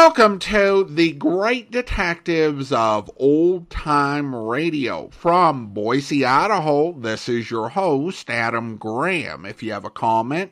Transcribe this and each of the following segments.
Welcome to the Great Detectives of Old Time Radio. From Boise, Idaho, this is your host, Adam Graham. If you have a comment,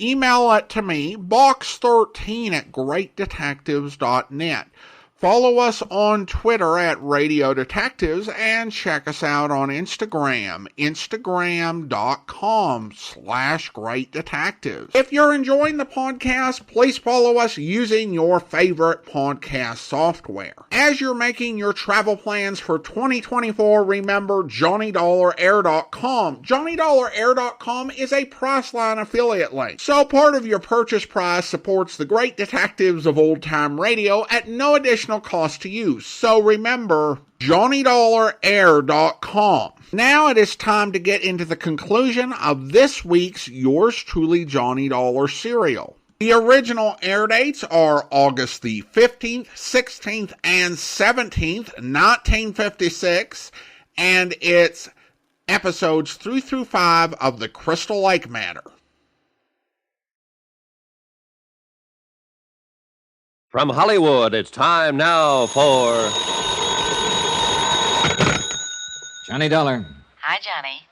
email it to me, box13@greatdetectives.net. Follow us on Twitter at Radio Detectives and check us out on Instagram, instagram.com/Great Detectives. If you're enjoying the podcast, please follow us using your favorite podcast software. As you're making your travel plans for 2024, remember JohnnyDollarAir.com. JohnnyDollarAir.com is a Priceline affiliate link, so part of your purchase price supports the Great Detectives of Old Time Radio at no additional cost to you. So remember, JohnnyDollarAir.com. Now it is time to get into the conclusion of this week's Yours Truly Johnny Dollar serial. The original air dates are August the 15th, 16th, and 17th, 1956, and it's episodes 3 through 5 of the Crystal Lake matter. From Hollywood, it's time now for... Johnny Dollar. Hi, Johnny.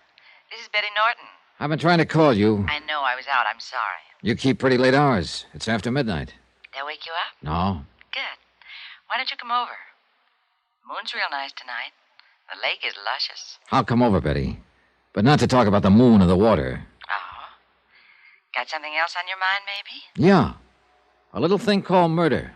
This is Betty Norton. I've been trying to call you. I know I was out. I'm sorry. You keep pretty late hours. It's after midnight. Did I wake you up? No. Good. Why don't you come over? The moon's real nice tonight. The lake is luscious. I'll come over, Betty. But not to talk about the moon or the water. Oh? Got something else on your mind, maybe? Yeah. A little thing called murder.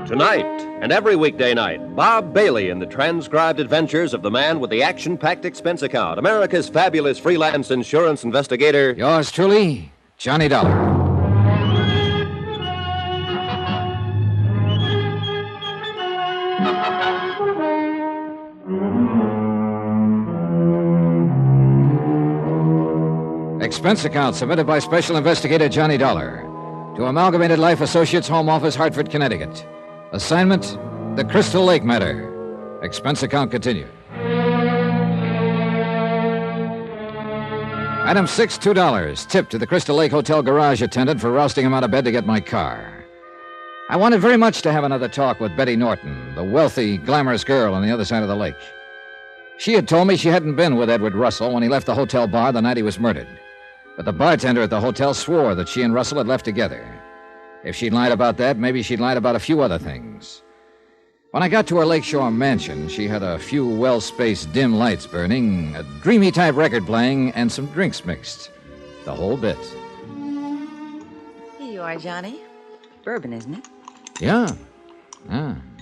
Tonight, and every weekday night, Bob Bailey in the transcribed adventures of the man with the action-packed expense account, America's fabulous freelance insurance investigator. Yours truly, Johnny Dollar. Expense account submitted by Special Investigator Johnny Dollar to Amalgamated Life Associates, Home Office, Hartford, Connecticut. Assignment, the Crystal Lake matter. Expense account continued. Item 6, $2. Tip to the Crystal Lake Hotel garage attendant for rousting him out of bed to get my car. I wanted very much to have another talk with Betty Norton, the wealthy, glamorous girl on the other side of the lake. She had told me she hadn't been with Edward Russell when he left the hotel bar the night he was murdered. But the bartender at the hotel swore that she and Russell had left together. If she'd lied about that, maybe she'd lied about a few other things. When I got to her lakeshore mansion, she had a few well-spaced dim lights burning, a dreamy-type record playing, and some drinks mixed. The whole bit. Here you are, Johnny. Bourbon, isn't it? Yeah.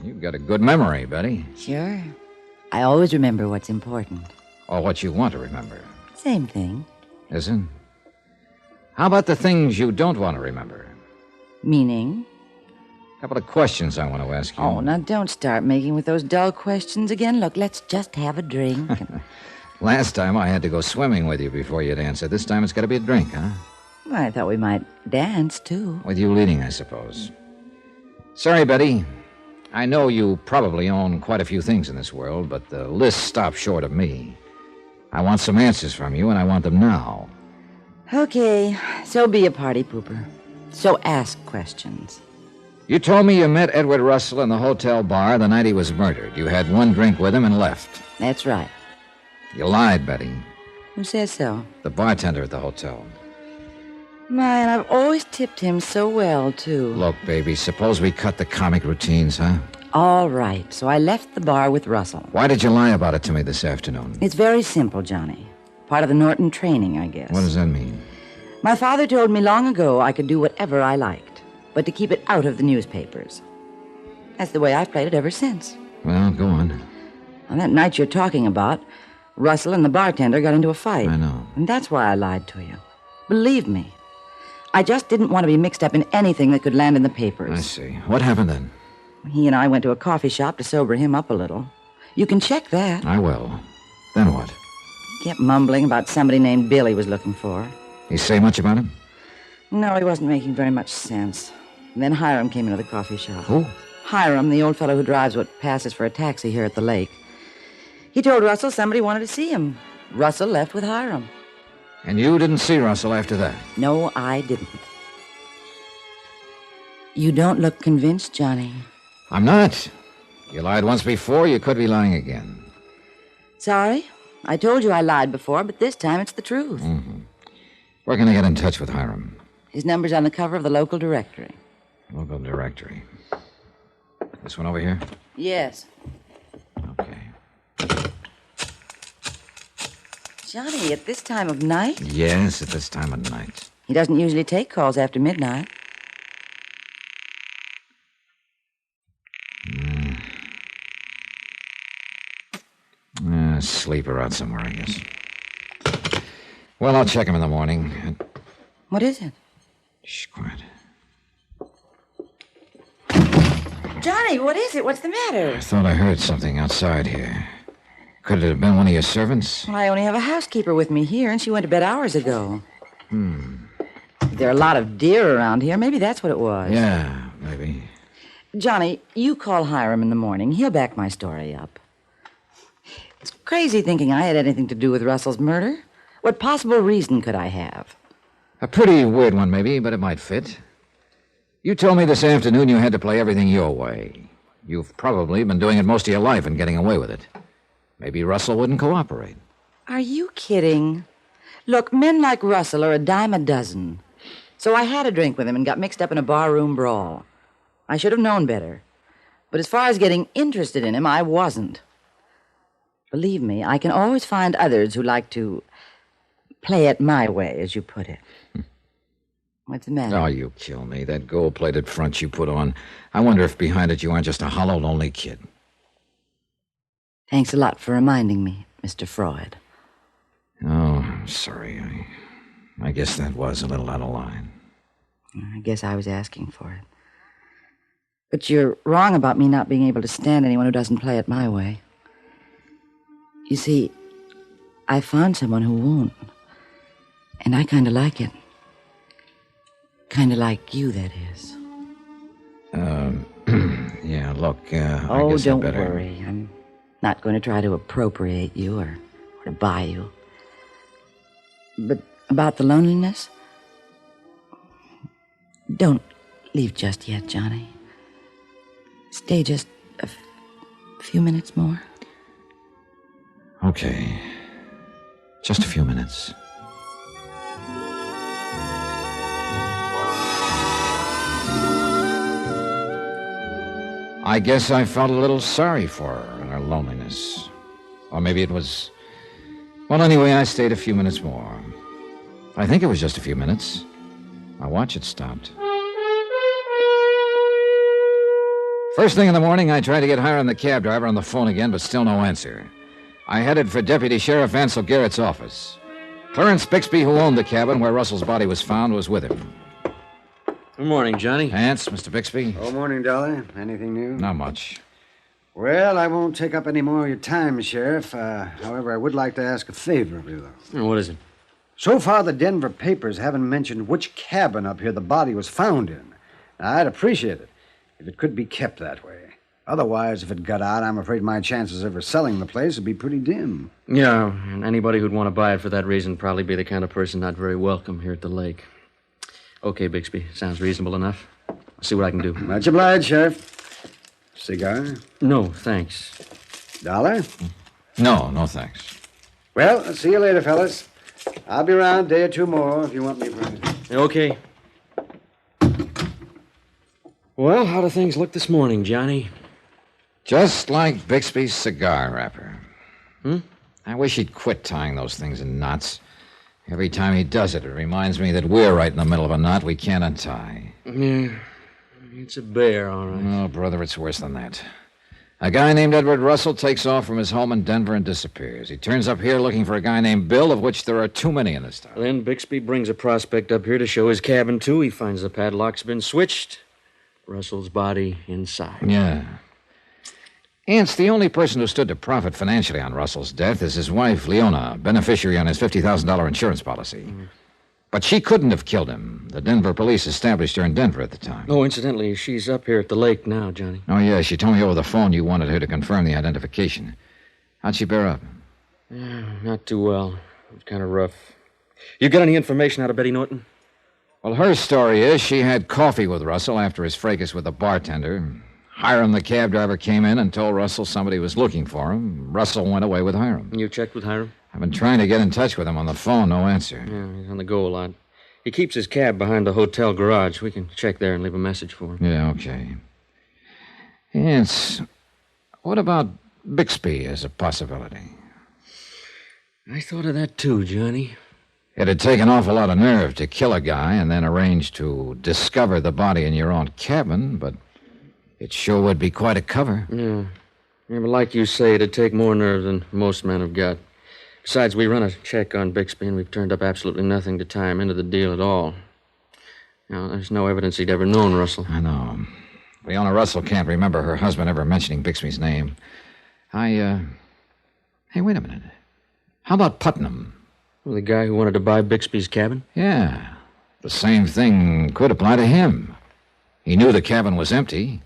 You've got a good memory, Betty. Sure. I always remember what's important. Or what you want to remember. Same thing. Is it? How about the things you don't want to remember? Meaning? A couple of questions I want to ask you. Oh, now don't start making with those dull questions again. Look, let's just have a drink. Last time I had to go swimming with you before you'd answer. This time it's got to be a drink, huh? Well, I thought we might dance, too. With you leading, I suppose. Sorry, Betty. I know you probably own quite a few things in this world, but the list stops short of me. I want some answers from you, and I want them now. Okay, so be a party pooper. So ask questions. You told me you met Edward Russell in the hotel bar the night he was murdered. You had one drink with him and left. That's right. You lied, Betty. Who says so? The bartender at the hotel. My, and I've always tipped him so well, too. Look, baby, suppose we cut the comic routines, huh? All right, so I left the bar with Russell. Why did you lie about it to me this afternoon? It's very simple, Johnny. Part of the Norton training, I guess. What does that mean? My father told me long ago I could do whatever I liked, but to keep it out of the newspapers. That's the way I've played it ever since. Well, go on. On that night you're talking about, Russell and the bartender got into a fight. I know. And that's why I lied to you. Believe me. I just didn't want to be mixed up in anything that could land in the papers. I see. What happened then? He and I went to a coffee shop to sober him up a little. You can check that. I will. Then what? He kept mumbling about somebody named Bill he was looking for. He say much about him? No, he wasn't making very much sense. And then Hiram came into the coffee shop. Who? Hiram, the old fellow who drives what passes for a taxi here at the lake. He told Russell somebody wanted to see him. Russell left with Hiram. And you didn't see Russell after that? No, I didn't. You don't look convinced, Johnny. I'm not. You lied once before, you could be lying again. Sorry. I told you I lied before, but this time it's the truth. Mm-hmm. Where can I get in touch with Hiram? His number's on the cover of the local directory. Local directory. This one over here? Yes. Okay. Johnny, at this time of night? Yes, at this time of night. He doesn't usually take calls after midnight. Sleeper out somewhere, I guess. Well, I'll check him in the morning. What is it? Shh, quiet. Johnny, what is it? What's the matter? I thought I heard something outside here. Could it have been one of your servants? Well, I only have a housekeeper with me here, and she went to bed hours ago. There are a lot of deer around here. Maybe that's what it was. Yeah, maybe. Johnny, you call Hiram in the morning. He'll back my story up. It's crazy thinking I had anything to do with Russell's murder. What possible reason could I have? A pretty weird one, maybe, but it might fit. You told me this afternoon you had to play everything your way. You've probably been doing it most of your life and getting away with it. Maybe Russell wouldn't cooperate. Are you kidding? Look, men like Russell are a dime a dozen. So I had a drink with him and got mixed up in a barroom brawl. I should have known better. But as far as getting interested in him, I wasn't. Believe me, I can always find others who like to play it my way, as you put it. What's the matter? Oh, you kill me. That gold-plated front you put on. I wonder if behind it you aren't just a hollow, lonely kid. Thanks a lot for reminding me, Mr. Freud. Oh, I'm sorry. I guess that was a little out of line. I guess I was asking for it. But you're wrong about me not being able to stand anyone who doesn't play it my way. You see, I found someone who won't. And I kind of like it. Kind of like you, that is. Yeah, look, I Oh, guess don't I better... worry. I'm not going to try to appropriate you or to buy you. But about the loneliness, don't leave just yet, Johnny. Stay just a few minutes more. Okay. Just a few minutes. I guess I felt a little sorry for her in her loneliness. Or maybe it was... Well, anyway, I stayed a few minutes more. I think it was just a few minutes. My watch had stopped. First thing in the morning, I tried to get Hiram, the cab driver, on the phone again, but still no answer. I headed for Deputy Sheriff Ansel Garrett's office. Clarence Bixby, who owned the cabin where Russell's body was found, was with him. Good morning, Johnny. Ants, Mr. Bixby? Oh, morning, Dolly. Anything new? Not much. Well, I won't take up any more of your time, Sheriff. However, I would like to ask a favor of you, though. What is it? So far, the Denver papers haven't mentioned which cabin up here the body was found in. Now, I'd appreciate it if it could be kept that way. Otherwise, if it got out, I'm afraid my chances of ever selling the place would be pretty dim. Yeah, and anybody who'd want to buy it for that reason would probably be the kind of person not very welcome here at the lake. Okay, Bixby. Sounds reasonable enough. I'll see what I can do. Much obliged, Sheriff. Cigar? No, thanks. Dollar? No, thanks. Well, I'll see you later, fellas. I'll be around a day or two more if you want me for anything. Okay. Well, how do things look this morning, Johnny? Just like Bixby's cigar wrapper. I wish he'd quit tying those things in knots. Every time he does it, it reminds me that we're right in the middle of a knot we can't untie. Yeah, it's a bear, all right. Oh, brother, it's worse than that. A guy named Edward Russell takes off from his home in Denver and disappears. He turns up here looking for a guy named Bill, of which there are too many in this town. Then Bixby brings a prospect up here to show his cabin, too. He finds the padlock's been switched. Russell's body inside. Yeah. Ants, the only person who stood to profit financially on Russell's death is his wife, Leona, beneficiary on his $50,000 insurance policy. But she couldn't have killed him. The Denver police established her in Denver at the time. Oh, incidentally, she's up here at the lake now, Johnny. Oh, yeah, she told me over the phone you wanted her to confirm the identification. How'd she bear up? Yeah, not too well. It was kind of rough. You got any information out of Betty Norton? Well, her story is she had coffee with Russell after his fracas with the bartender. Hiram, the cab driver, came in and told Russell somebody was looking for him. Russell went away with Hiram. You checked with Hiram? I've been trying to get in touch with him on the phone. No answer. Yeah, he's on the go a lot. He keeps his cab behind the hotel garage. We can check there and leave a message for him. Yeah, okay. Yes. What about Bixby as a possibility? I thought of that too, Johnny. It'd take an awful lot of nerve to kill a guy and then arrange to discover the body in your own cabin, but it sure would be quite a cover. Yeah, but like you say, it'd take more nerve than most men have got. Besides, we run a check on Bixby, and we've turned up absolutely nothing to tie him into the deal at all. There's no evidence he'd ever known Russell. I know. Leona Russell can't remember her husband ever mentioning Bixby's name. Hey, wait a minute. How about Putnam? Well, the guy who wanted to buy Bixby's cabin? Yeah. The same thing could apply to him. He knew the cabin was empty.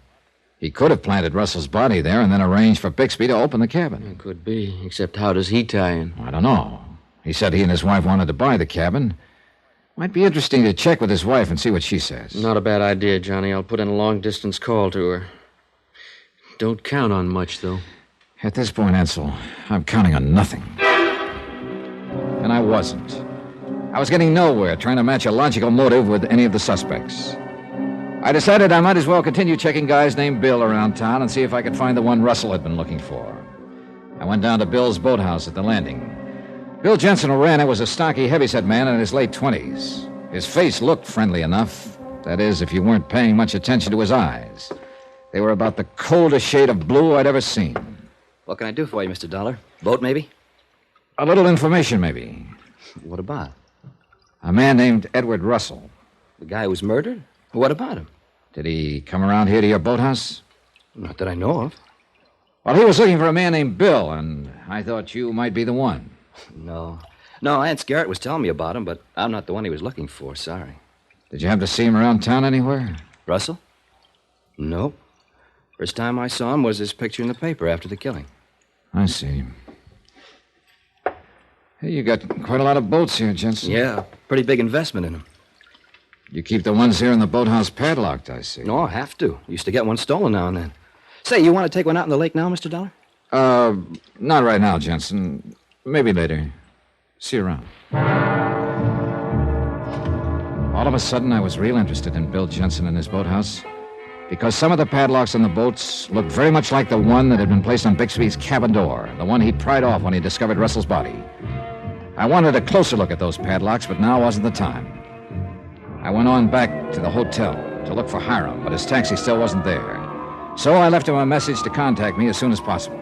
He could have planted Russell's body there and then arranged for Bixby to open the cabin. It could be, except how does he tie in? I don't know. He said he and his wife wanted to buy the cabin. Might be interesting to check with his wife and see what she says. Not a bad idea, Johnny. I'll put in a long-distance call to her. Don't count on much, though. At this point, Ansel, I'm counting on nothing. And I wasn't. I was getting nowhere trying to match a logical motive with any of the suspects. I decided I might as well continue checking guys named Bill around town and see if I could find the one Russell had been looking for. I went down to Bill's boathouse at the landing. Bill Jensen, who ran it, was a stocky, heavyset man in his late 20s. His face looked friendly enough. That is, if you weren't paying much attention to his eyes. They were about the coldest shade of blue I'd ever seen. What can I do for you, Mr. Dollar? Boat, maybe? A little information, maybe. What about? A man named Edward Russell. The guy who was murdered? What about him? Did he come around here to your boathouse? Not that I know of. Well, he was looking for a man named Bill, and I thought you might be the one. No, Aunt Scarrett was telling me about him, but I'm not the one he was looking for, sorry. Did you happen to see him around town anywhere? Russell? Nope. First time I saw him was his picture in the paper after the killing. I see. Hey, you got quite a lot of boats here, Jensen. Yeah, pretty big investment in them. You keep the ones here in the boathouse padlocked, I see. No, I have to. Used to get one stolen now and then. Say, you want to take one out in the lake now, Mr. Dollar? Not right now, Jensen. Maybe later. See you around. All of a sudden, I was real interested in Bill Jensen and his boathouse because some of the padlocks on the boats looked very much like the one that had been placed on Bixby's cabin door, the one he'd pried off when he discovered Russell's body. I wanted a closer look at those padlocks, but now wasn't the time. I went on back to the hotel to look for Hiram, but his taxi still wasn't there. So I left him a message to contact me as soon as possible.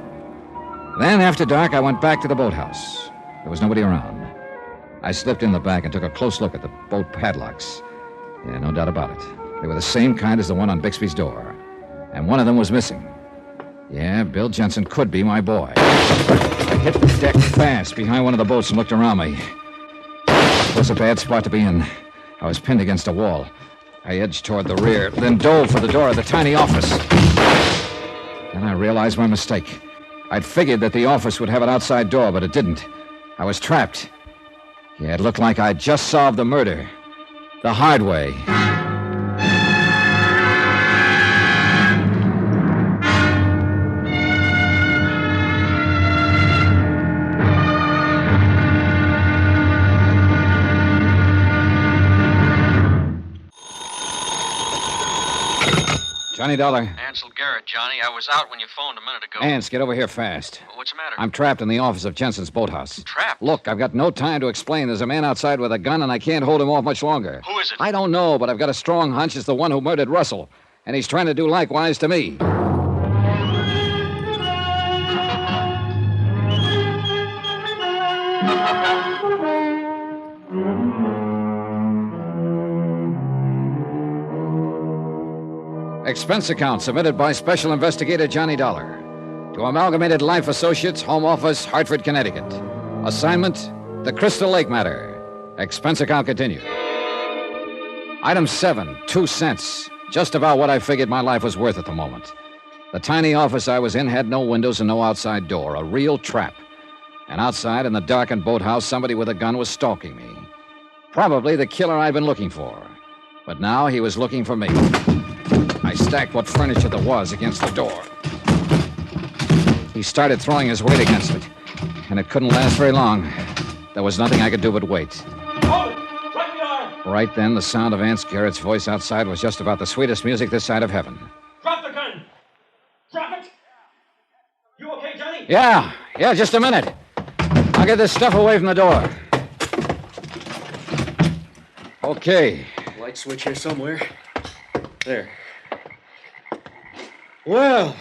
Then, after dark, I went back to the boathouse. There was nobody around. I slipped in the back and took a close look at the boat padlocks. Yeah, no doubt about it. They were the same kind as the one on Bixby's door. And one of them was missing. Yeah, Bill Jensen could be my boy. I hit the deck fast behind one of the boats and looked around me. It was a bad spot to be in. I was pinned against a wall. I edged toward the rear, then dove for the door of the tiny office. Then I realized my mistake. I'd figured that the office would have an outside door, but it didn't. I was trapped. Yeah, it looked like I'd just solved the murder. The hard way. Johnny Dollar. Ansel Garrett, Johnny. I was out when you phoned a minute ago. Ants, get over here fast. What's the matter? I'm trapped in the office of Jensen's boathouse. Trapped? Look, I've got no time to explain. There's a man outside with a gun, and I can't hold him off much longer. Who is it? I don't know, but I've got a strong hunch it's the one who murdered Russell. And he's trying to do likewise to me. Expense account submitted by Special Investigator Johnny Dollar to Amalgamated Life Associates, Home Office, Hartford, Connecticut. Assignment, the Crystal Lake matter. Expense account continued. Item 7, 2 cents. Just about what I figured my life was worth at the moment. The tiny office I was in had no windows and no outside door, a real trap. And outside in the darkened boathouse, somebody with a gun was stalking me. Probably the killer I'd been looking for. But now he was looking for me. I stacked what furniture there was against the door. He started throwing his weight against it, and it couldn't last very long. There was nothing I could do but wait. Hold it! Right we are! Right then, the sound of Aunt Garrett's voice outside was just about the sweetest music this side of heaven. Drop the gun! Drop it! You okay, Johnny? Yeah, just a minute. I'll get this stuff away from the door. Okay. Light switch here somewhere. There. Well,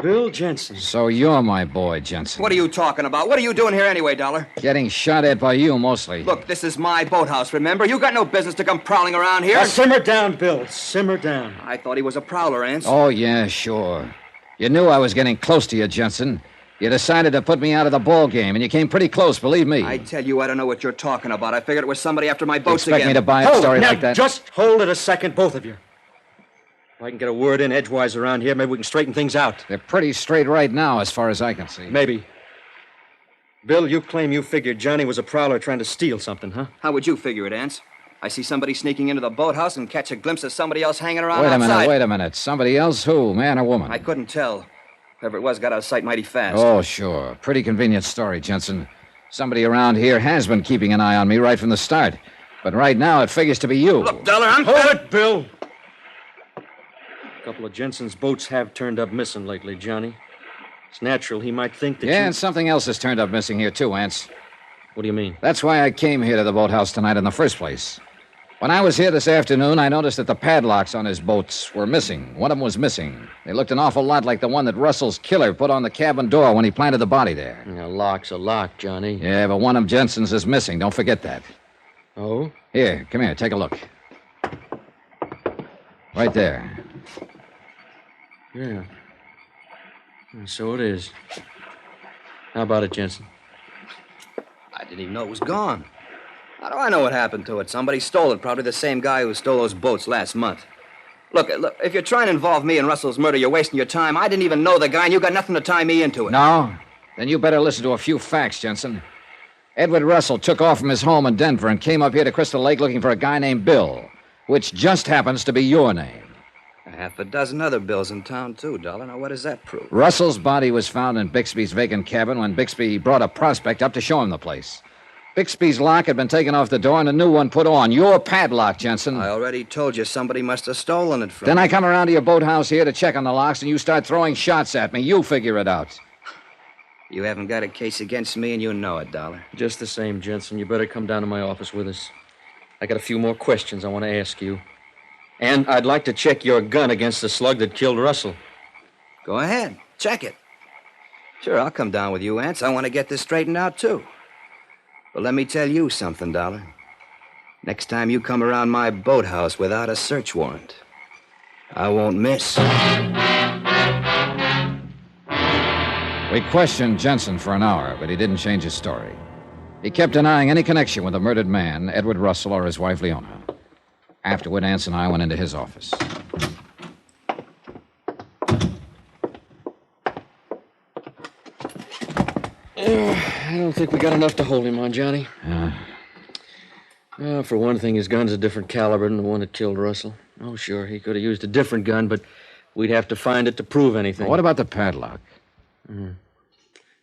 Bill Jensen. So you're my boy, Jensen. What are you talking about? What are you doing here anyway, Dollar? Getting shot at by you, mostly. Look, this is my boathouse, remember? You got no business to come prowling around here. Now, simmer down, Bill. Simmer down. I thought he was a prowler, Ance. Oh, yeah, sure. You knew I was getting close to you, Jensen. You decided to put me out of the ball game, and you came pretty close, believe me. I tell you, I don't know what you're talking about. I figured it was somebody after my boats Expect again. me to buy a story now, like that? Just hold it a second, both of you. If I can get a word in edgewise around here, maybe we can straighten things out. They're pretty straight right now, as far as I can see. Maybe. Bill, you claim you figured Johnny was a prowler trying to steal something, huh? How would you figure it, Ance? I see somebody sneaking into the boathouse and catch a glimpse of somebody else hanging around outside. Wait a minute. Somebody else? Who? Man or woman? I couldn't tell. Whoever it was got out of sight mighty fast. Oh, sure. Pretty convenient story, Jensen. Somebody around here has been keeping an eye on me right from the start. But right now, it figures to be you. Look, Dollar, I'm... Hold it, Bill! A couple of Jensen's boats have turned up missing lately, Johnny. It's natural he might think that and something else has turned up missing here, too, Ance. What do you mean? That's why I came here to the boathouse tonight in the first place. When I was here this afternoon, I noticed that the padlocks on his boats were missing. One of them was missing. They looked an awful lot like the one that Russell's killer put on the cabin door when he planted the body there. A lock's a lock, Johnny. Yeah, but one of Jensen's is missing. Don't forget that. Oh? Here, come here. Take a look. Right there. Yeah. And so it is. How about it, Jensen? I didn't even know it was gone. How do I know what happened to it? Somebody stole it, probably the same guy who stole those boats last month. Look, if you're trying to involve me in Russell's murder, you're wasting your time. I didn't even know the guy, and you got nothing to tie me into it. No? Then you better listen to a few facts, Jensen. Edward Russell took off from his home in Denver and came up here to Crystal Lake looking for a guy named Bill, which just happens to be your name. Half a dozen other Bills in town, too, Dollar. Now, what does that prove? Russell's body was found in Bixby's vacant cabin when Bixby brought a prospect up to show him the place. Bixby's lock had been taken off the door and a new one put on. Your padlock, Jensen. I already told you somebody must have stolen it from Then me. I come around to your boathouse here to check on the locks, and you start throwing shots at me. You figure it out. You haven't got a case against me, and you know it, Dollar. Just the same, Jensen, you better come down to my office with us. I got a few more questions I want to ask you. And I'd like to check your gun against the slug that killed Russell. Go ahead. Check it. Sure, I'll come down with you, Ance. I want to get this straightened out, too. But let me tell you something, Dollar. Next time you come around my boathouse without a search warrant, I won't miss. We questioned Jensen for an hour, but he didn't change his story. He kept denying any connection with the murdered man, Edward Russell, or his wife, Leona. Afterward, Ance and I went into his office. I don't think we got enough to hold him on, Johnny. For one thing, his gun's a different caliber than the one that killed Russell. Oh, sure, he could have used a different gun, but we'd have to find it to prove anything. Well, what about the padlock?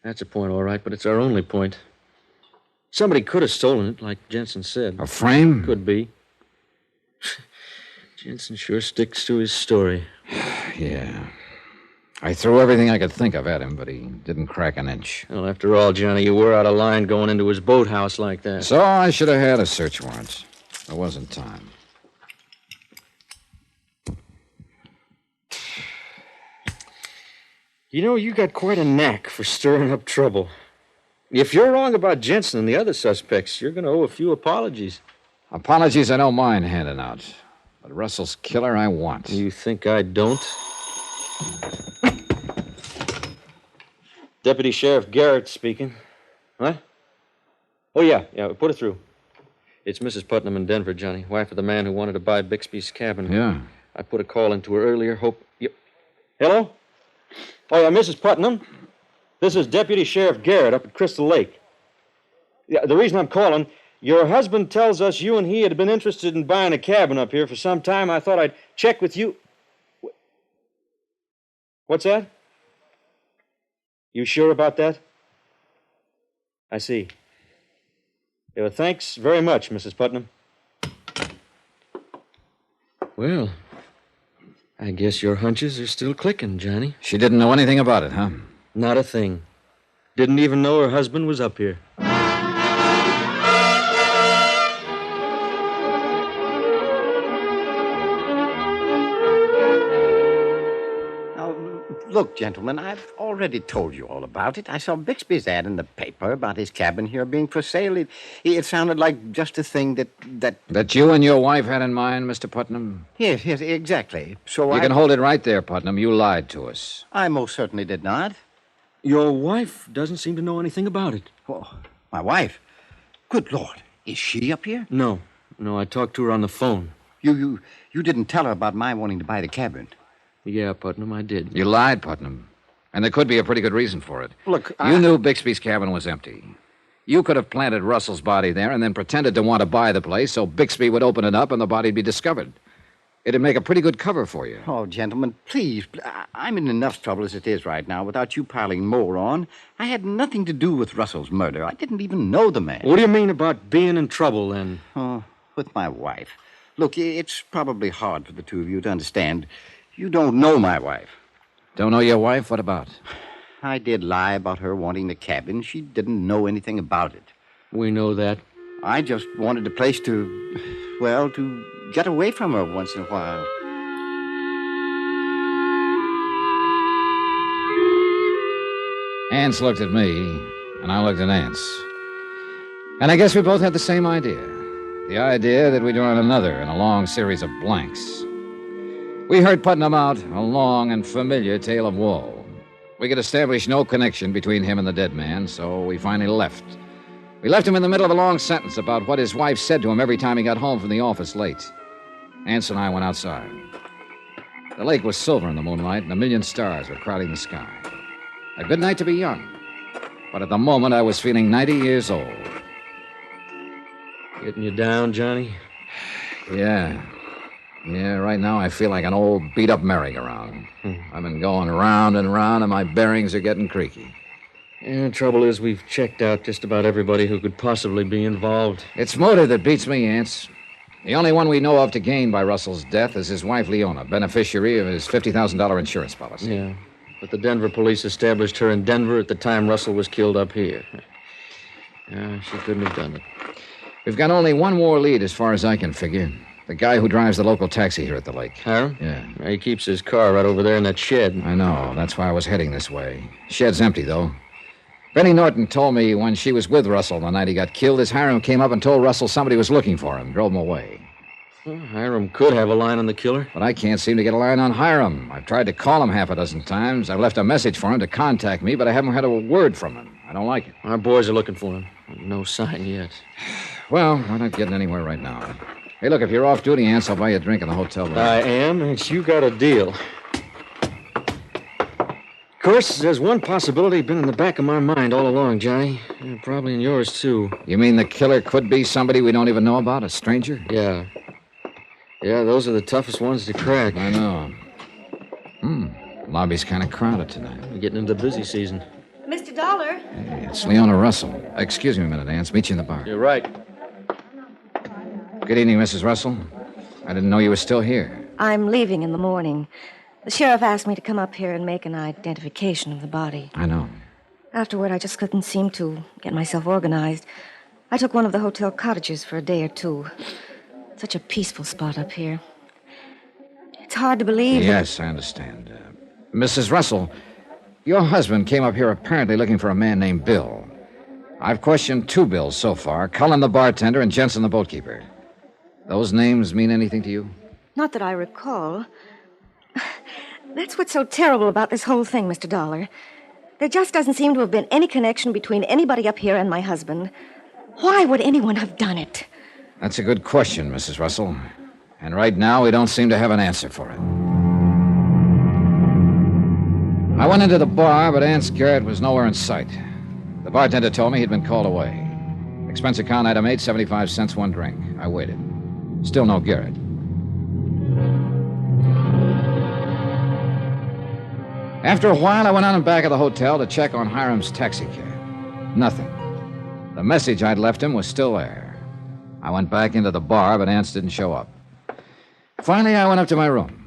That's a point, all right, but it's our only point. Somebody could have stolen it, like Jensen said. A frame? Could be. Jensen sure sticks to his story. Yeah. I threw everything I could think of at him, but he didn't crack an inch. Well, after all, Johnny, you were out of line going into his boathouse like that. So I should have had a search warrant. There wasn't time. You know, you got quite a knack for stirring up trouble. If you're wrong about Jensen and the other suspects, you're going to owe a few apologies. Apologies I don't mind handing out. But Russell's killer I want. You think I don't? Deputy Sheriff Garrett speaking. What? Oh, yeah, put it through. It's Mrs. Putnam in Denver, Johnny, wife of the man who wanted to buy Bixby's cabin. Yeah. I put a call into her earlier. Hello? Oh, yeah, Mrs. Putnam. This is Deputy Sheriff Garrett up at Crystal Lake. Yeah, the reason I'm calling, Your husband tells us you and he had been interested in buying a cabin up here for some time. I thought I'd check with you. What's that? You sure about that? I see. Yeah, well, thanks very much, Mrs. Putnam. Well, I guess your hunches are still clicking, Johnny. She didn't know anything about it, huh? Not a thing. Didn't even know her husband was up here. Look, gentlemen, I've already told you all about it. I saw Bixby's ad in the paper about his cabin here being for sale. It sounded like just a thing that... That you and your wife had in mind, Mr. Putnam? Yes, exactly. So You can hold it right there, Putnam. You lied to us. I most certainly did not. Your wife doesn't seem to know anything about it. Oh, my wife? Good Lord. Is she up here? No, I talked to her on the phone. You didn't tell her about my wanting to buy the cabin? Yeah, Putnam, I did. You lied, Putnam. And there could be a pretty good reason for it. Look, You knew Bixby's cabin was empty. You could have planted Russell's body there and then pretended to want to buy the place so Bixby would open it up and the body'd be discovered. It'd make a pretty good cover for you. Oh, gentlemen, please. I'm in enough trouble as it is right now without you piling more on. I had nothing to do with Russell's murder. I didn't even know the man. What do you mean about being in trouble, then? Oh, with my wife. Look, it's probably hard for the two of you to understand. You don't know my wife. Don't know your wife? What about? I did lie about her wanting the cabin. She didn't know anything about it. We know that. I just wanted a place to get away from her once in a while. Ance looked at me, and I looked at Ance. And I guess we both had the same idea. The idea that we'd run another in a long series of blanks. We heard Putnam out a long and familiar tale of woe. We could establish no connection between him and the dead man, so we finally left. We left him in the middle of a long sentence about what his wife said to him every time he got home from the office late. Ance and I went outside. The lake was silver in the moonlight, and a million stars were crowding the sky. A good night to be young. But at the moment, I was feeling 90 years old. Getting you down, Johnny? Yeah, right now I feel like an old beat-up merry-go-round. I've been going round and round, and my bearings are getting creaky. Yeah, the trouble is we've checked out just about everybody who could possibly be involved. It's motive that beats me, Ance. The only one we know of to gain by Russell's death is his wife, Leona, beneficiary of his $50,000 insurance policy. Yeah, but the Denver police established her in Denver at the time Russell was killed up here. Yeah, she couldn't have done it. We've got only one more lead as far as I can figure. The guy who drives the local taxi here at the lake. Hiram? Yeah. He keeps his car right over there in that shed. I know. That's why I was heading this way. Shed's empty, though. Benny Norton told me when she was with Russell the night he got killed, his Hiram came up and told Russell somebody was looking for him, drove him away. Well, Hiram could have a line on the killer. But I can't seem to get a line on Hiram. I've tried to call him half a dozen times. I've left a message for him to contact me, but I haven't had a word from him. I don't like it. Our boys are looking for him. No sign yet. Well, we're not getting anywhere right now. Hey, look, if you're off duty, Ance, I'll buy you a drink in the hotel room. I am, and you got a deal. Of course, there's one possibility been in the back of my mind all along, Johnny. And probably in yours, too. You mean the killer could be somebody we don't even know about, a stranger? Yeah. Yeah, those are the toughest ones to crack. I know. Lobby's kind of crowded tonight. We're getting into the busy season. Mr. Dollar? Hey, it's Leona Russell. Excuse me a minute, Ance. Meet you in the bar. You're right. Good evening, Mrs. Russell. I didn't know you were still here. I'm leaving in the morning. The sheriff asked me to come up here and make an identification of the body. I know. Afterward, I just couldn't seem to get myself organized. I took one of the hotel cottages for a day or two. Such a peaceful spot up here. It's hard to believe. Yes, I understand. Mrs. Russell, your husband came up here apparently looking for a man named Bill. I've questioned two Bills so far, Cullen the bartender and Jensen the boatkeeper. Those names mean anything to you? Not that I recall. That's what's so terrible about this whole thing, Mr. Dollar. There just doesn't seem to have been any connection between anybody up here and my husband. Why would anyone have done it? That's a good question, Mrs. Russell. And right now, we don't seem to have an answer for it. I went into the bar, but Ance Garrett was nowhere in sight. The bartender told me he'd been called away. Expense account item 8, 75 cents, one drink. I waited. Still no Garrett. After a while, I went on in back of the hotel to check on Hiram's taxicab. Nothing. The message I'd left him was still there. I went back into the bar, but Ance didn't show up. Finally, I went up to my room.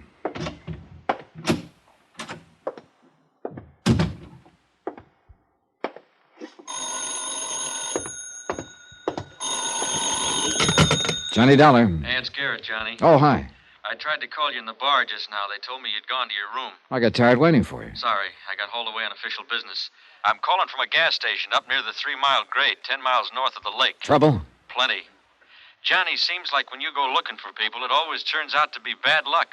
Johnny Dollar. Hey, it's Garrett, Johnny. Oh, hi. I tried to call you in the bar just now. They told me you'd gone to your room. I got tired waiting for you. Sorry, I got hauled away on official business. I'm calling from a gas station up near the 3-mile grade, 10 miles north of the lake. Trouble? Plenty. Johnny, seems like when you go looking for people, it always turns out to be bad luck.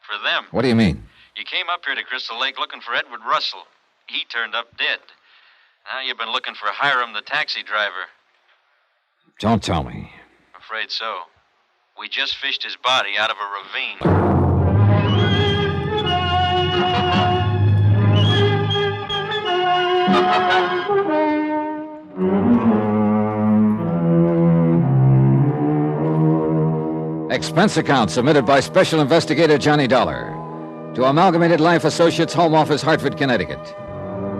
For them. What do you mean? You came up here to Crystal Lake looking for Edward Russell. He turned up dead. Now you've been looking for Hiram, the taxi driver. Don't tell me. Afraid so. We just fished his body out of a ravine. Expense account submitted by Special Investigator Johnny Dollar to Amalgamated Life Associates, Home Office, Hartford, Connecticut.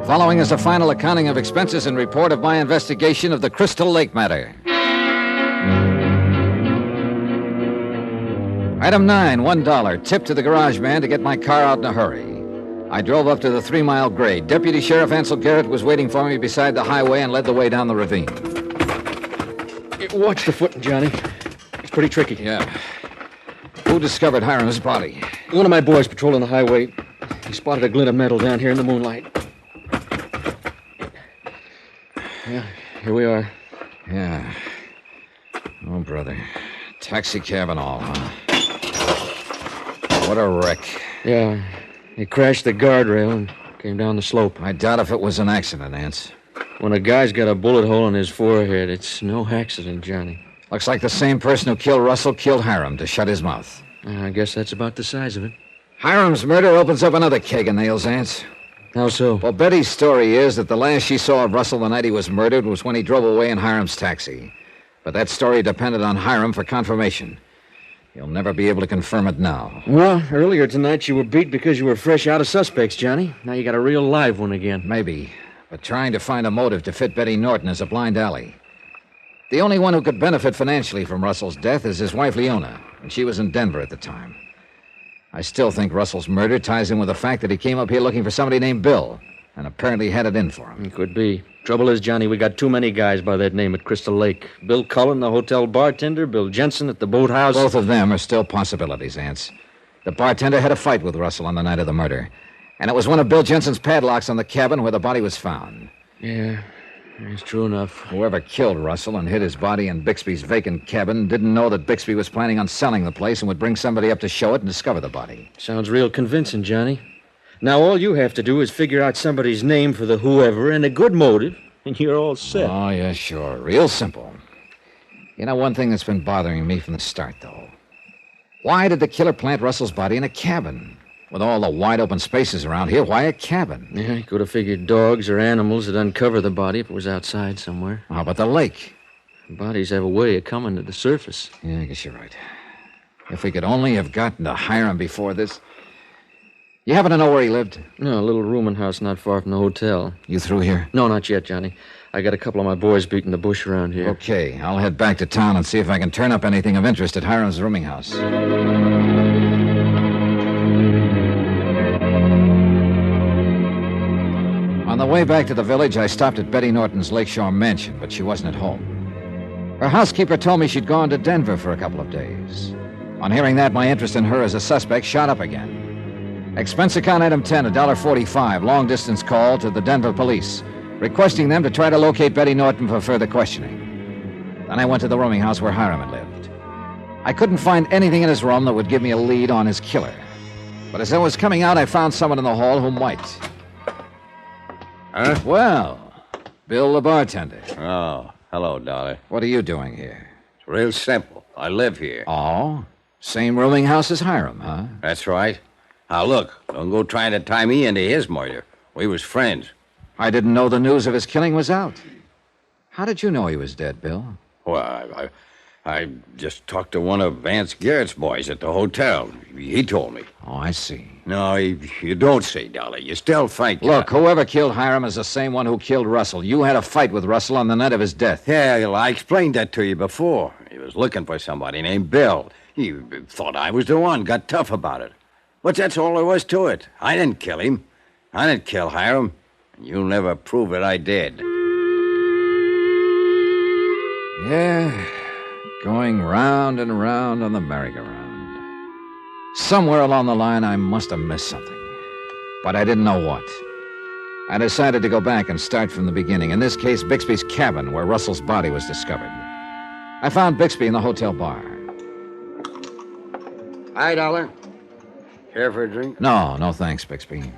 Following is a final accounting of expenses and report of my investigation of the Crystal Lake matter. Item 9, $1. Tip to the garage man to get my car out in a hurry. I drove up to the 3-mile grade. Deputy Sheriff Ansel Garrett was waiting for me beside the highway and led the way down the ravine. Watch the footing, Johnny. It's pretty tricky. Yeah. Who discovered Hiram's body? One of my boys patrolling the highway. He spotted a glint of metal down here in the moonlight. Yeah, here we are. Yeah. Oh, brother. Taxi cab and all, huh? What a wreck. Yeah, he crashed the guardrail and came down the slope. I doubt if it was an accident, Ance. When a guy's got a bullet hole in his forehead, it's no accident, Johnny. Looks like the same person who killed Russell killed Hiram to shut his mouth. I guess that's about the size of it. Hiram's murder opens up another keg of nails, Ance. How so? Well, Betty's story is that the last she saw of Russell the night he was murdered was when he drove away in Hiram's taxi. But that story depended on Hiram for confirmation. You'll never be able to confirm it now. Well, earlier tonight you were beat because you were fresh out of suspects, Johnny. Now you got a real live one again. Maybe. But trying to find a motive to fit Betty Norton is a blind alley. The only one who could benefit financially from Russell's death is his wife, Leona, and she was in Denver at the time. I still think Russell's murder ties in with the fact that he came up here looking for somebody named Bill, and apparently had it in for him. It could be. Trouble is, Johnny, we got too many guys by that name at Crystal Lake. Bill Cullen, the hotel bartender, Bill Jensen at the boathouse. Both of them are still possibilities, Ance. The bartender had a fight with Russell on the night of the murder, and it was one of Bill Jensen's padlocks on the cabin where the body was found. Yeah, it's true enough. Whoever killed Russell and hid his body in Bixby's vacant cabin didn't know that Bixby was planning on selling the place and would bring somebody up to show it and discover the body. Sounds real convincing, Johnny. Now all you have to do is figure out somebody's name for the whoever and a good motive, and you're all set. Oh, yeah, sure. Real simple. You know, one thing that's been bothering me from the start, though. Why did the killer plant Russell's body in a cabin? With all the wide open spaces around here, why a cabin? Yeah, he could have figured dogs or animals would uncover the body if it was outside somewhere. How about the lake? Bodies have a way of coming to the surface. Yeah, I guess you're right. If we could only have gotten to Hiram before this... You happen to know where he lived? No, a little rooming house not far from the hotel. You through here? No, not yet, Johnny. I got a couple of my boys beating the bush around here. Okay, I'll head back to town and see if I can turn up anything of interest at Hiram's rooming house. On the way back to the village, I stopped at Betty Norton's Lakeshore mansion, but she wasn't at home. Her housekeeper told me she'd gone to Denver for a couple of days. On hearing that, my interest in her as a suspect shot up again. Expense account item 10, $1.45, long-distance call to the Denver police, requesting them to try to locate Betty Norton for further questioning. Then I went to the rooming house where Hiram had lived. I couldn't find anything in his room that would give me a lead on his killer. But as I was coming out, I found someone in the hall who might. Huh? Well, Bill the bartender. Oh, hello, Dollar. What are you doing here? It's real simple. I live here. Oh? Same rooming house as Hiram, huh? That's right. Now, look, don't go trying to tie me into his murder. We was friends. I didn't know the news of his killing was out. How did you know he was dead, Bill? Well, I just talked to one of Vance Garrett's boys at the hotel. He told me. Oh, I see. No, you don't say, Dollar. You still think... Look, whoever killed Hiram is the same one who killed Russell. You had a fight with Russell on the night of his death. Yeah, well, I explained that to you before. He was looking for somebody named Bill. He thought I was the one, got tough about it. But that's all there was to it. I didn't kill him. I didn't kill Hiram. And you'll never prove that I did. Yeah, going round and round on the merry-go-round. Somewhere along the line, I must have missed something. But I didn't know what. I decided to go back and start from the beginning. In this case, Bixby's cabin, where Russell's body was discovered. I found Bixby in the hotel bar. Hi, Dollar. Care for a drink? No thanks, Bixby.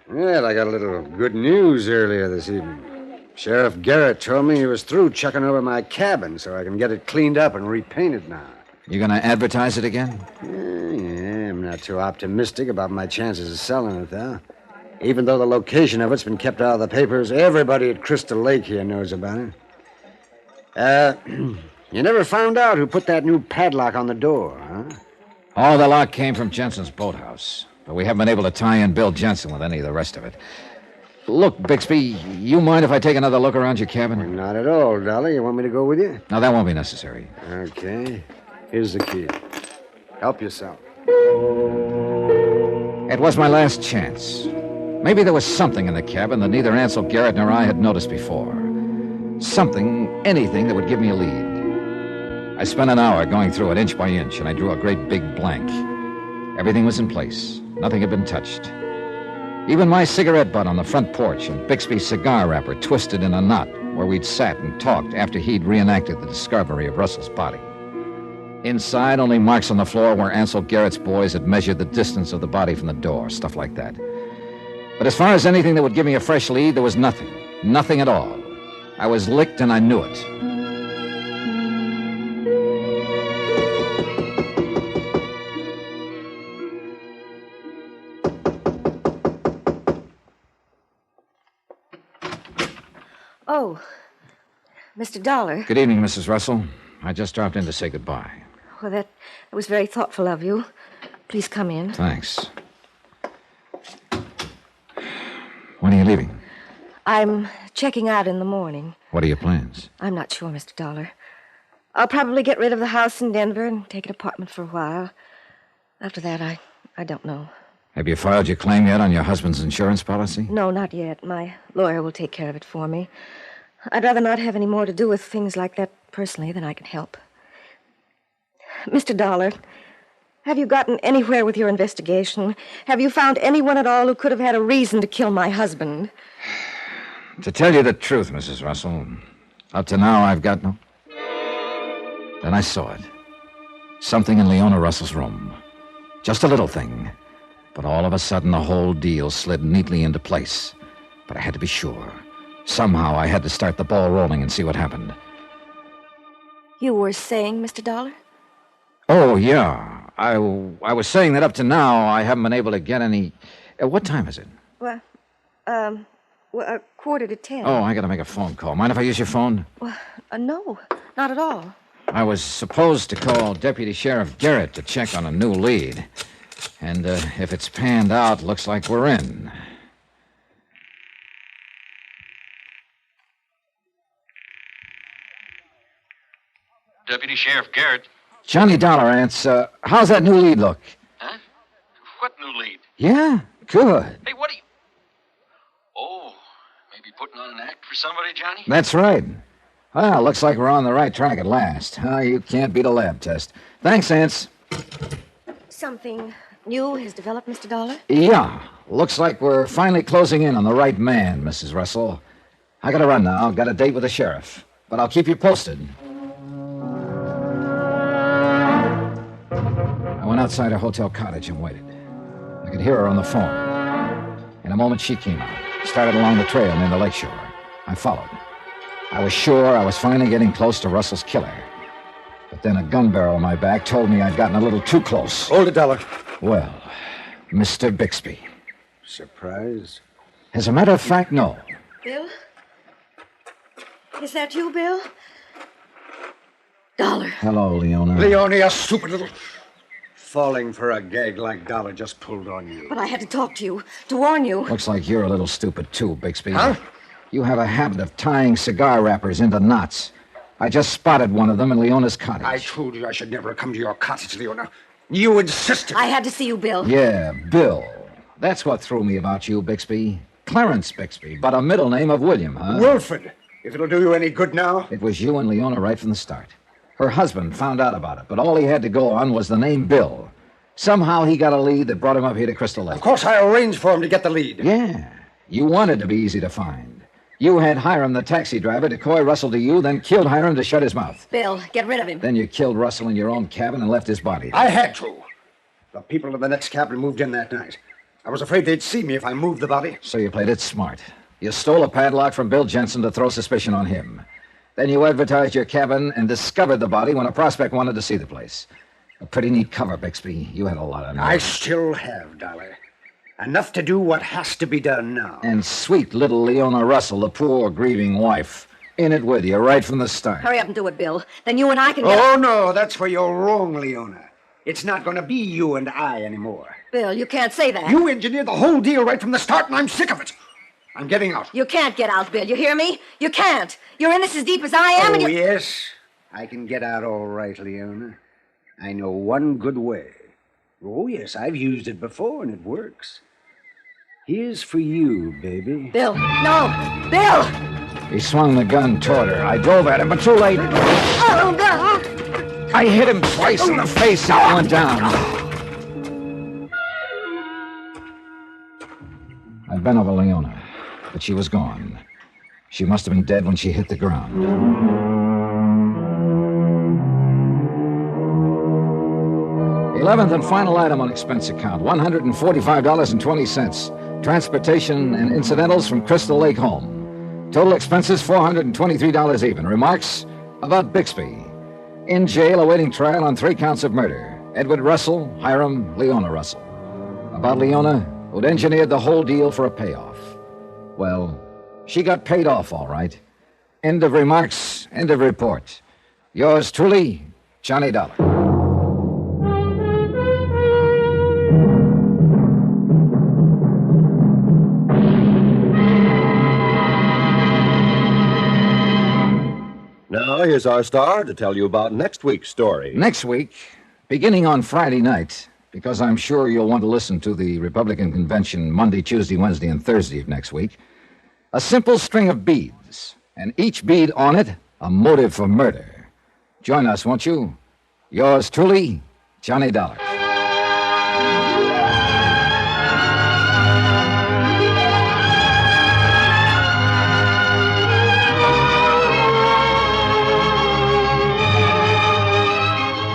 Well, I got a little good news earlier this evening. Sheriff Garrett told me he was through checking over my cabin so I can get it cleaned up and repainted now. You gonna advertise it again? Yeah, I'm not too optimistic about my chances of selling it, though. Even though the location of it's been kept out of the papers, everybody at Crystal Lake here knows about it. You never found out who put that new padlock on the door, huh? Oh, the lock came from Jensen's boathouse. But we haven't been able to tie in Bill Jensen with any of the rest of it. Look, Bixby, you mind if I take another look around your cabin? Not at all, Dolly. You want me to go with you? No, that won't be necessary. Okay. Here's the key. Help yourself. It was my last chance. Maybe there was something in the cabin that neither Ansel Garrett nor I had noticed before. Something, anything that would give me a lead. I spent an hour going through it inch by inch, and I drew a great big blank. Everything was in place. Nothing had been touched. Even my cigarette butt on the front porch and Bixby's cigar wrapper twisted in a knot where we'd sat and talked after he'd reenacted the discovery of Russell's body. Inside, only marks on the floor where Ansel Garrett's boys had measured the distance of the body from the door, stuff like that. But as far as anything that would give me a fresh lead, there was nothing. Nothing at all. I was licked and I knew it. Oh, Mr. Dollar. Good evening, Mrs. Russell. I just dropped in to say goodbye. Well, that was very thoughtful of you. Please come in. Thanks. When are you leaving? I'm checking out in the morning. What are your plans? I'm not sure, Mr. Dollar. I'll probably get rid of the house in Denver and take an apartment for a while. After that, I don't know. Have you filed your claim yet on your husband's insurance policy? No, not yet. My lawyer will take care of it for me. I'd rather not have any more to do with things like that personally than I can help. Mr. Dollar, have you gotten anywhere with your investigation? Have you found anyone at all who could have had a reason to kill my husband? To tell you the truth, Mrs. Russell, up to now I've got no... Then I saw it. Something in Leona Russell's room. Just a little thing. But all of a sudden, the whole deal slid neatly into place. But I had to be sure. Somehow, I had to start the ball rolling and see what happened. You were saying, Mr. Dollar? Oh, yeah. I was saying that up to now, I haven't been able to get any... what time is it? Well, 9:45. Oh, I gotta make a phone call. Mind if I use your phone? Well, no, not at all. I was supposed to call Deputy Sheriff Garrett to check on a new lead. And if it's panned out, looks like we're in. Deputy Sheriff Garrett. Johnny Dollarance, how's that new lead look? Huh? What new lead? Yeah, good. Hey, what are you... Oh, maybe putting on an act for somebody, Johnny? That's right. Well, looks like we're on the right track at last. You can't beat a lab test. Thanks, Ants. Something new has developed, Mr. Dollar? Yeah. Looks like we're finally closing in on the right man, Mrs. Russell. I gotta run now. I've got a date with the sheriff. But I'll keep you posted. I went outside her hotel cottage and waited. I could hear her on the phone. In a moment, she came out. Started along the trail near the lakeshore. I followed. I was sure I was finally getting close to Russell's killer. But then a gun barrel on my back told me I'd gotten a little too close. Hold it, Dollar. Well, Mr. Bixby. Surprised? As a matter of fact, no. Bill? Is that you, Bill? Dollar. Hello, Leona. Leona, you stupid little... Falling for a gag like Dollar just pulled on you. But I had to talk to you, to warn you. Looks like you're a little stupid, too, Bixby. Huh? You have a habit of tying cigar wrappers into knots. I just spotted one of them in Leona's cottage. I told you I should never come to your cottage, Leona. You insisted. I had to see you, Bill. Yeah, Bill. That's what threw me about you, Bixby. Clarence Bixby, but a middle name of William, huh? Wilfred, if it'll do you any good now. It was you and Leona right from the start. Her husband found out about it, but all he had to go on was the name Bill. Somehow he got a lead that brought him up here to Crystal Lake. Of course, I arranged for him to get the lead. Yeah. You wanted to be easy to find. You had Hiram, the taxi driver, decoy Russell to you, then killed Hiram to shut his mouth. Bill, get rid of him. Then you killed Russell in your own cabin and left his body. I had to. The people in the next cabin moved in that night. I was afraid they'd see me if I moved the body. So you played it smart. You stole a padlock from Bill Jensen to throw suspicion on him. Then you advertised your cabin and discovered the body when a prospect wanted to see the place. A pretty neat cover, Bixby. You had a lot of nerve. I still have, Dollar. Enough to do what has to be done now. And sweet little Leona Russell, the poor, grieving wife, in it with you right from the start. Hurry up and do it, Bill. Then you and I can get... Oh, no, that's where you're wrong, Leona. It's not going to be you and I anymore. Bill, you can't say that. You engineered the whole deal right from the start, and I'm sick of it. I'm getting out. You can't get out, Bill. You hear me? You can't. You're in this as deep as I am, and you... yes. I can get out all right, Leona. I know one good way. Oh, yes, I've used it before, and it works. Here's for you, baby. Bill, no! Bill! He swung the gun toward her. I drove at him, but too late. Oh, God! I hit him twice in the face and he went down. I've been over Leona, but she was gone. She must have been dead when she hit the ground. 11th and final item on expense account, $145.20. Transportation and incidentals from Crystal Lake home. Total expenses, $423 even. Remarks about Bixby. In jail awaiting trial on 3 counts of murder. Edward Russell, Hiram, Leona Russell. About Leona, who'd engineered the whole deal for a payoff. Well, she got paid off, all right. End of remarks, end of report. Yours truly, Johnny Dollar. Now, here's our star to tell you about next week's story. Next week, beginning on Friday night, because I'm sure you'll want to listen to the Republican convention Monday, Tuesday, Wednesday, and Thursday of next week, a simple string of beads, and each bead on it, a motive for murder. Join us, won't you? Yours truly, Johnny Dollar.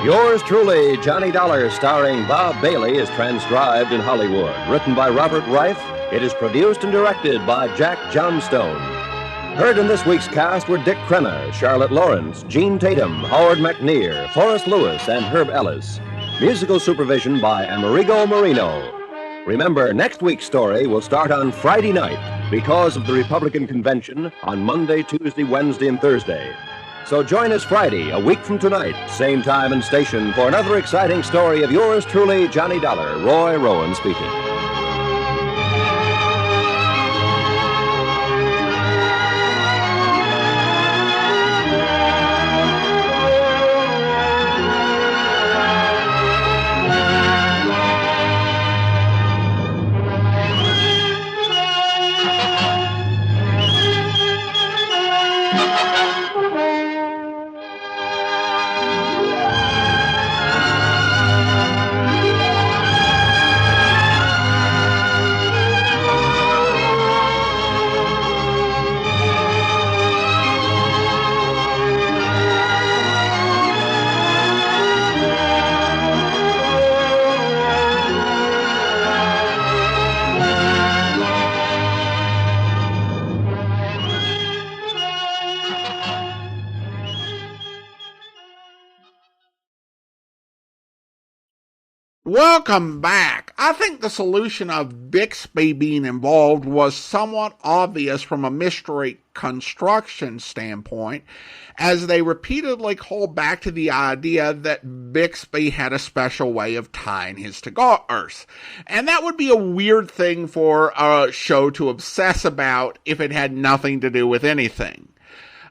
Yours truly, Johnny Dollar, starring Bob Bailey, is transcribed in Hollywood. Written by Robert Reif, it is produced and directed by Jack Johnstone. Heard in this week's cast were Dick Crenna, Charlotte Lawrence, Jeanne Tatum, Howard McNear, Forrest Lewis, and Herb Ellis. Musical supervision by Amerigo Marino. Remember, next week's story will start on Friday night because of the Republican convention on Monday, Tuesday, Wednesday, and Thursday. So join us Friday, a week from tonight, same time and station, for another exciting story of yours truly, Johnny Dollar. Roy Rowan speaking. Welcome back. I think the solution of Bixby being involved was somewhat obvious from a mystery construction standpoint, as they repeatedly called back to the idea that Bixby had a special way of tying his cigars. And that would be a weird thing for a show to obsess about if it had nothing to do with anything.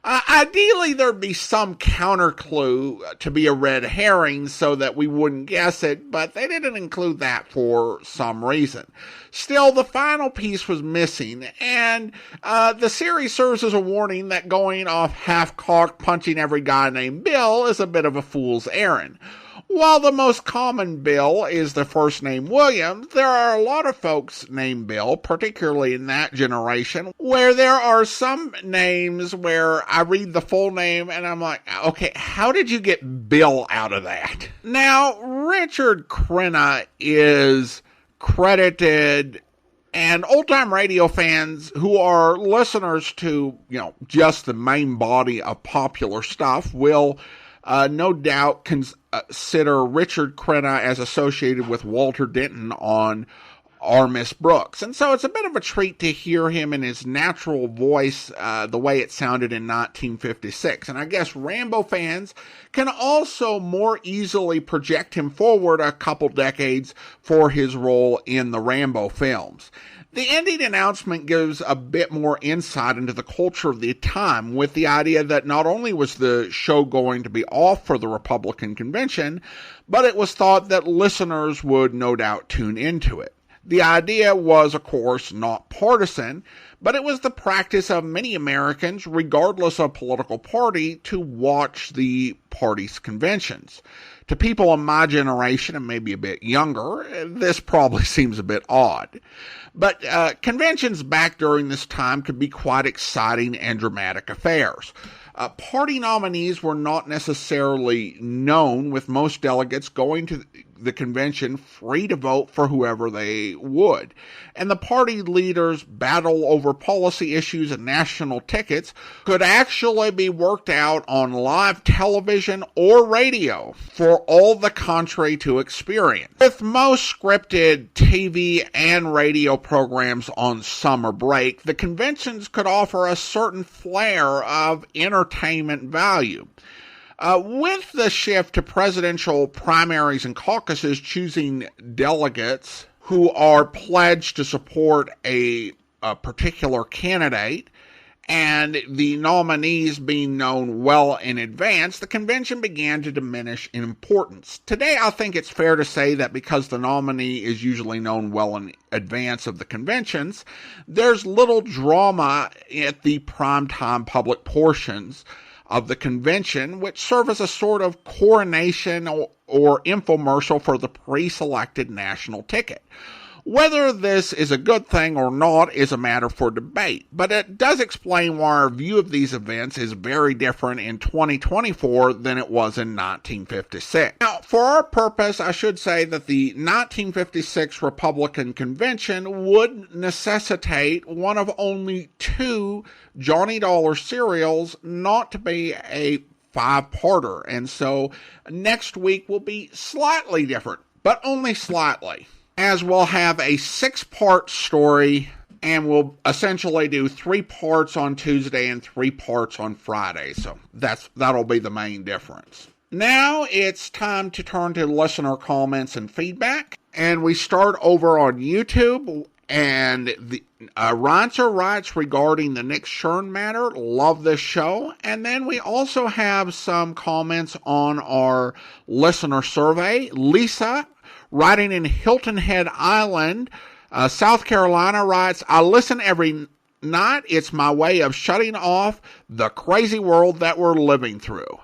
Ideally, there'd be some counter clue to be a red herring so that we wouldn't guess it, but they didn't include that for some reason. Still, the final piece was missing, and the series serves as a warning that going off half-cocked punching every guy named Bill is a bit of a fool's errand. While the most common Bill is the first name Williams, there are a lot of folks named Bill, particularly in that generation, where there are some names where I read the full name and I'm like, okay, how did you get Bill out of that? Now, Richard Crenna is credited, and old-time radio fans who are listeners to, just the main body of popular stuff will no doubt consider Richard Crenna as associated with Walter Denton on Our Miss Brooks. And so it's a bit of a treat to hear him in his natural voice, the way it sounded in 1956. And I guess Rambo fans can also more easily project him forward a couple decades for his role in the Rambo films. The ending announcement gives a bit more insight into the culture of the time, with the idea that not only was the show going to be off for the Republican convention, but it was thought that listeners would no doubt tune into it. The idea was, of course, not partisan, but it was the practice of many Americans, regardless of political party, to watch the party's conventions. To people in my generation, and maybe a bit younger, this probably seems a bit odd. But conventions back during this time could be quite exciting and dramatic affairs. Party nominees were not necessarily known, with most delegates going to the convention free to vote for whoever they would. And the party leaders' battle over policy issues and national tickets could actually be worked out on live television or radio for all the country to experience. With most scripted TV and radio programs on summer break, the conventions could offer a certain flair of entertainment value. With the shift to presidential primaries and caucuses choosing delegates who are pledged to support a particular candidate, and the nominees being known well in advance, the convention began to diminish in importance. Today, I think it's fair to say that because the nominee is usually known well in advance of the conventions, there's little drama at the primetime public portions of the convention, which serve as a sort of coronation or infomercial for the pre-selected national ticket. Whether this is a good thing or not is a matter for debate, but it does explain why our view of these events is very different in 2024 than it was in 1956. Now, for our purpose, I should say that the 1956 Republican Convention would necessitate one of only two Johnny Dollar serials not to be a five-parter, and so next week will be slightly different, but only slightly, as we'll have a 6-part story, and we'll essentially do 3 parts on Tuesday and 3 parts on Friday. So that'll be the main difference. Now it's time to turn to listener comments and feedback. And we start over on YouTube. And the Ronser writes regarding the Nick Shern matter, love this show. And then we also have some comments on our listener survey. Lisa, writing in Hilton Head Island, South Carolina, writes, I listen every night. It's my way of shutting off the crazy world that we're living through.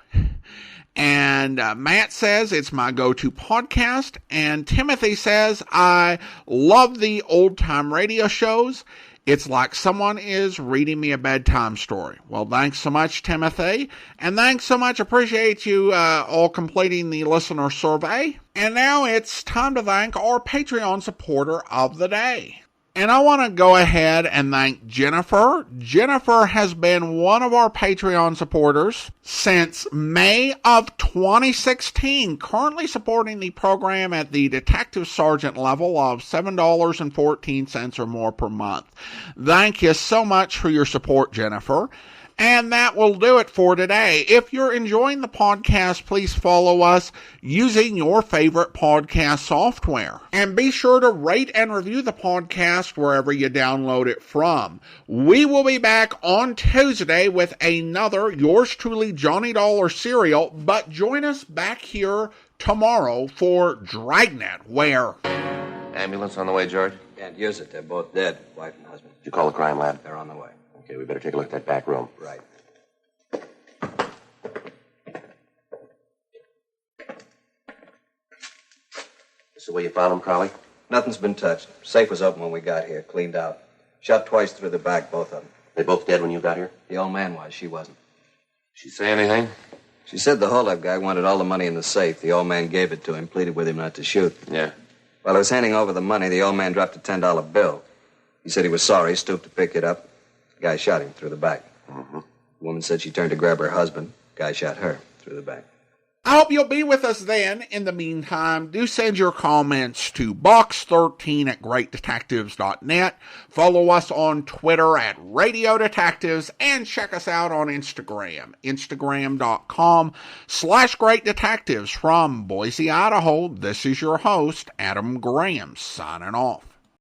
And Matt says, it's my go-to podcast. And Timothy says, I love the old-time radio shows. It's like someone is reading me a bedtime story. Well, thanks so much, Timothy. And thanks so much. Appreciate you all completing the listener survey. And now it's time to thank our Patreon supporter of the day. And I want to go ahead and thank Jennifer. Jennifer has been one of our Patreon supporters since May of 2016, currently supporting the program at the detective sergeant level of $7.14 or more per month. Thank you so much for your support, Jennifer. And that will do it for today. If you're enjoying the podcast, please follow us using your favorite podcast software. And be sure to rate and review the podcast wherever you download it from. We will be back on Tuesday with another Yours Truly Johnny Dollar serial, but join us back here tomorrow for Dragnet, where... Ambulance on the way, George? Can't use it. They're both dead, wife and husband. Did you call the crime lab? They're on the way. Okay, we better take a look at that back room. Right. This is the way you found them, Crowley? Nothing's been touched. Safe was open when we got here, cleaned out. Shot twice through the back, both of them. They both dead when you got here? The old man was. She wasn't. She say anything? She said the holdup guy wanted all the money in the safe. The old man gave it to him, pleaded with him not to shoot. Yeah. While I was handing over the money, the old man dropped a $10 bill. He said he was sorry, stooped to pick it up. The guy shot him through the back. Mm-hmm. The woman said she turned to grab her husband. The guy shot her through the back. I hope you'll be with us then. In the meantime, do send your comments to box13@greatdetectives.net. Follow us on Twitter at Radio Detectives and check us out on Instagram. Instagram.com/Great Detectives. From Boise, Idaho, this is your host, Adam Graham, signing off.